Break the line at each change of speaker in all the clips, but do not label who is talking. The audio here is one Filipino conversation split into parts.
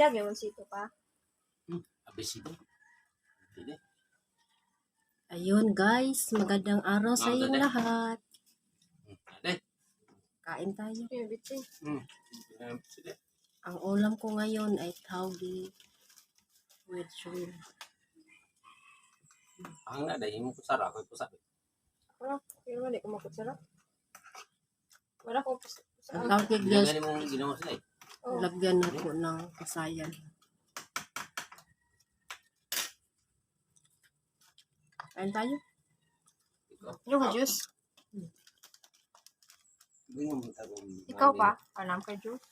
Ilagay mo sito pa.
Abisido. Hindi.
Ayun guys, magandang araw sa inyong lahat.
Ade.
Kain tayo.
Yung bitsin.
Sige.
Ang ulam ko ngayon ay tawgi with shrimp.
Ang na dahil mo kusara ko pusa.
Pero wala ko makutsara. Wala ko
Ang tawgi guys,
Ganyan mo ginawa sila eh.
lagyan na po ng kasayan. Kain tayo.
Yung juice.
Bingon mo tagong.
Ikaw pa? Alam ka juice?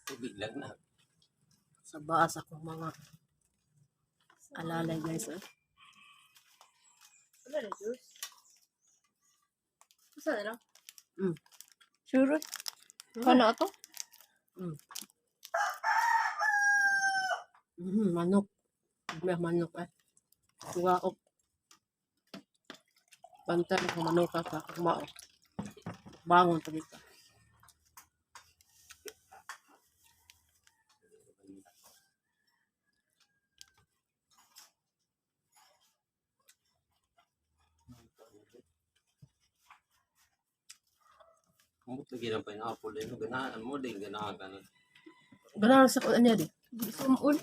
Tubig lang na.
Sa baas ako mga alalay guys.
Wala na juice. Basta na lang.
Sure.
Kano ito?
Manok. May manok eh. Tuwaok. Bantay ko manok ka kumao. Bangon pa dito.
Kung lagi ng pineapple din, ganahan mo din, ganahan ka na.
Ganahan sa kuan niya di.
Sumul.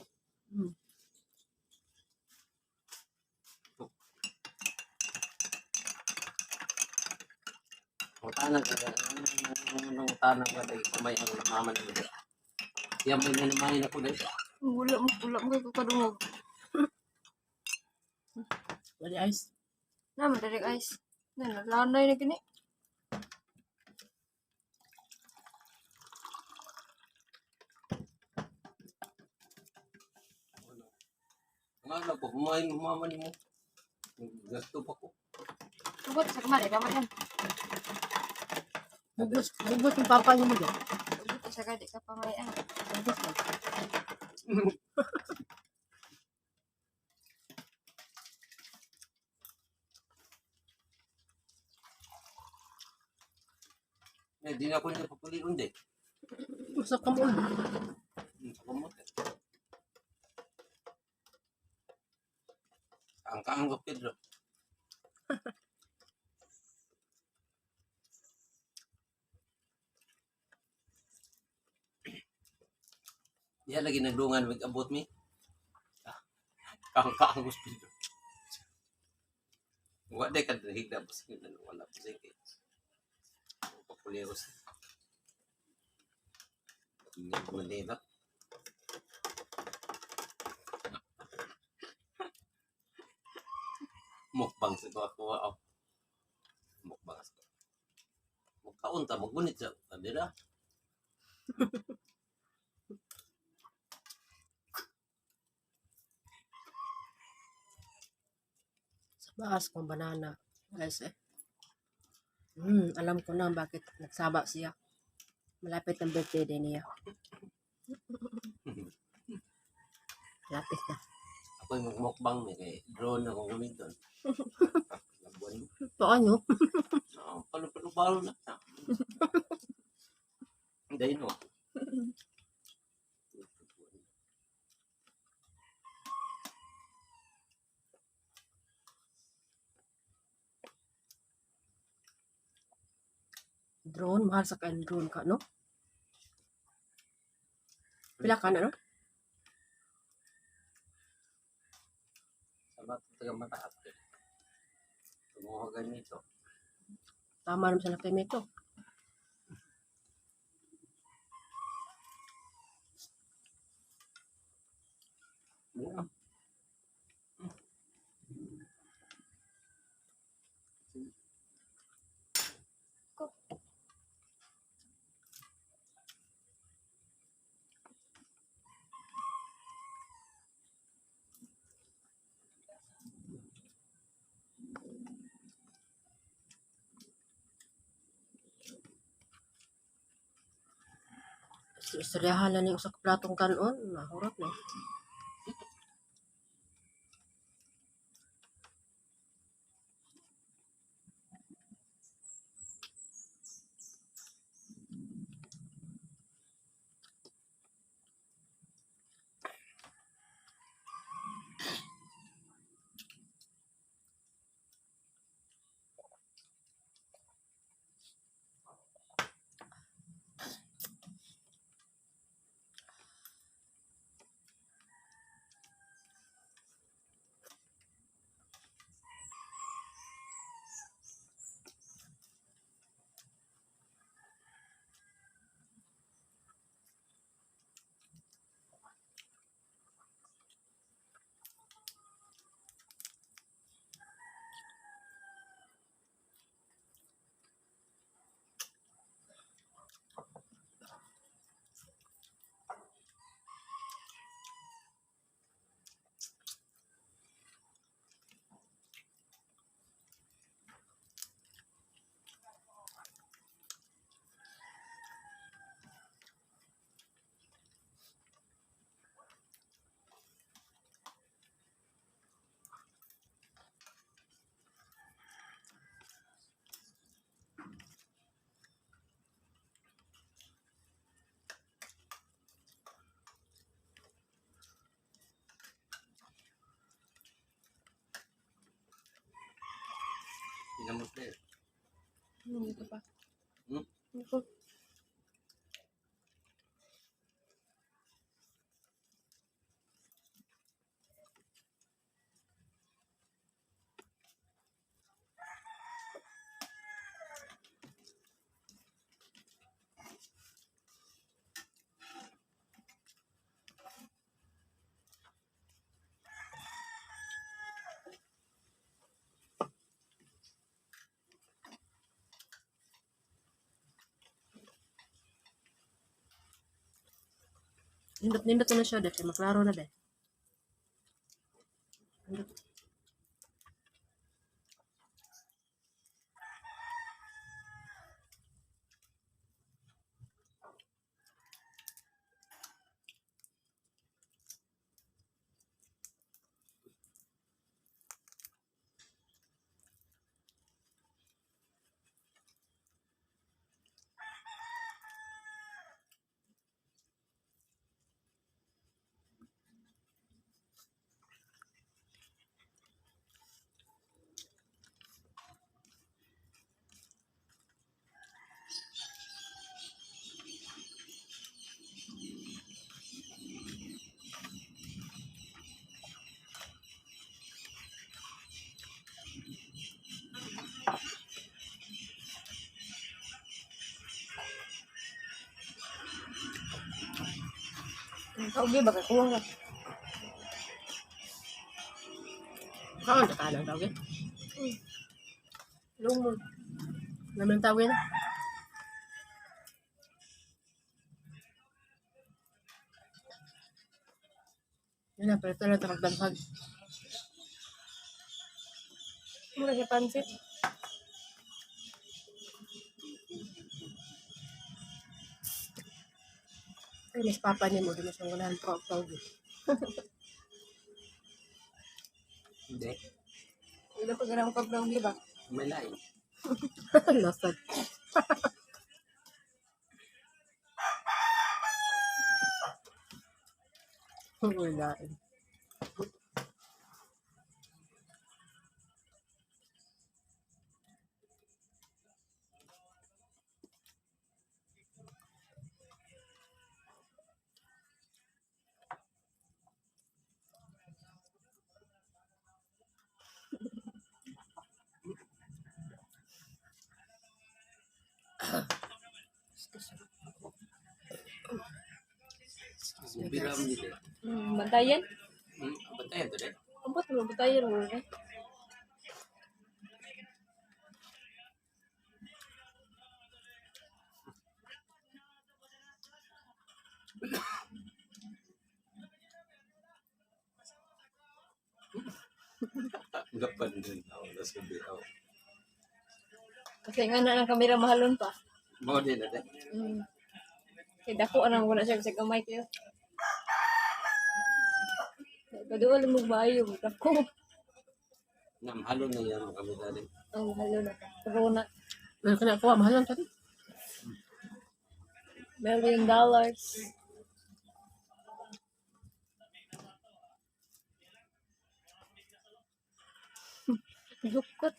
Tanang ka, tanang ka dahil kamay ang nakaman mo. Yan may nanimahin ako dahil.
Wala mo kayo kadungog.
Wali ice.
Naman direct ice. Lanay na gini.
Ang alam ko, kumain mama ni mo. Gasto pa ko.
Sugot sa kamari. Dapat yan.
Bugos yung papa niyo mo dyan.
Sugot sa kadi ka pamayan.
Bugos lang.
Hindi na ako niya papuliun din.
Masak ka mo ulo.
Ang kaanggap Pedro. Yan lagi nagdungan mag-abot mi. Kaanggap Pedro. Wala ka higda pa sa kanya. Wala pa sa kanya. Papuliros. Ingat mo nila. Mukbang sa ako. Mukbang sa magkaunta, magunit sa kanila.
Sa baas kong banana. Guys eh. Alam ko na bakit nagsaba siya. Malapit ang birthday din niya. Lapit na.
Ako'y magmukbang niya kay drone akong gamiton. Labuan mo.
Paano?
Palo-palo na. Dahil no.
Drone, mahal sa kain drone ka, no? Pila ka na, no?
Sabat taga mataas. Tumuha ganito.
Tama naman sa laki nito.
Yeah.
Istoryahan na ni usa ka platong kanon, nahurot na.
Ginamot na yun.
Hindi ko pa.
Hmm?
Hindi ko.
Nindot na siya, deh. Maklaro na, deh. Nindot.
Kaugi ba kuha ka?
Kaon ka lang tawagin.
Lumod.
Naman tawagin. Yun na, pero ito lang taragdaghag.
Mura siya pansit.
Ay, mas papa niya mo, di mas ang ganahan pa tawagin.
Hindi.
Wala pa ganang pag-kaugi ba?
May lain.
Lasad. Wala.
Biram nito.
Bantayan?
Bantayan to, deh.
Ambot mo, bantayan mo.
Gapan din ako. Nasa biraw.
Kasi nga na ang kamera mahalon pa.
Mau din na, deh.
Kaya dako anang wala siya kasi gamay kayo. Paduol mo bayo, dako.
Namhalon na yan kami dali.
Ang mahalo na. Corona.
Meron ka na ako, mahal lang tadi.
$1 million. Dukot.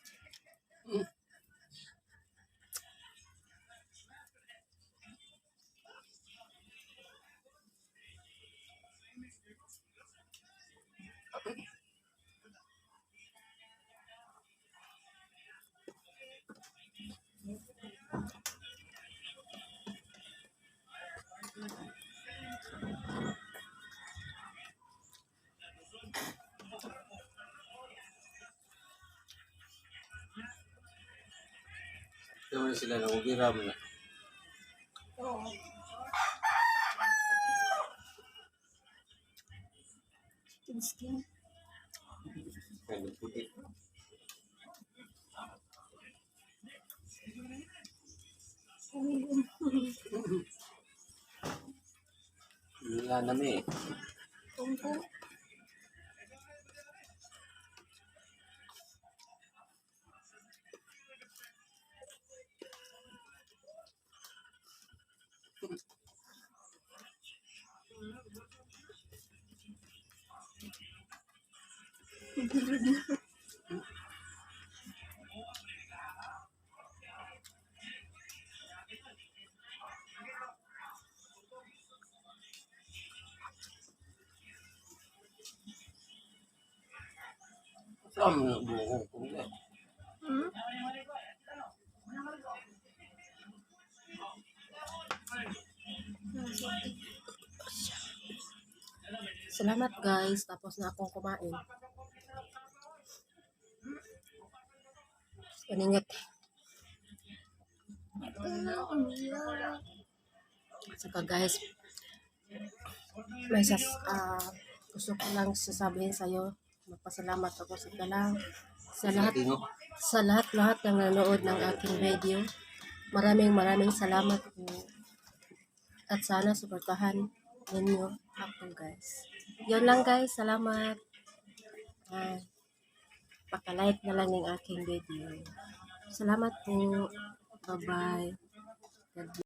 Ito na sila na ubiram na.
Oo. Skin.
Kaya puti. Wala na eh.
Tungko.
Buhok ko nga.
Hmm?
Salamat guys, tapos na akong kumain. Paningat. Saka guys, may gusto ko lang sasabihin sa'yo, magpasalamat ako sa lahat ng nanood ng aking video. Maraming salamat po. At sana suportahan ninyo ako guys. Yun lang guys, salamat. Paka-like na lang yung aking video. Salamat po. Bye-bye. God bless.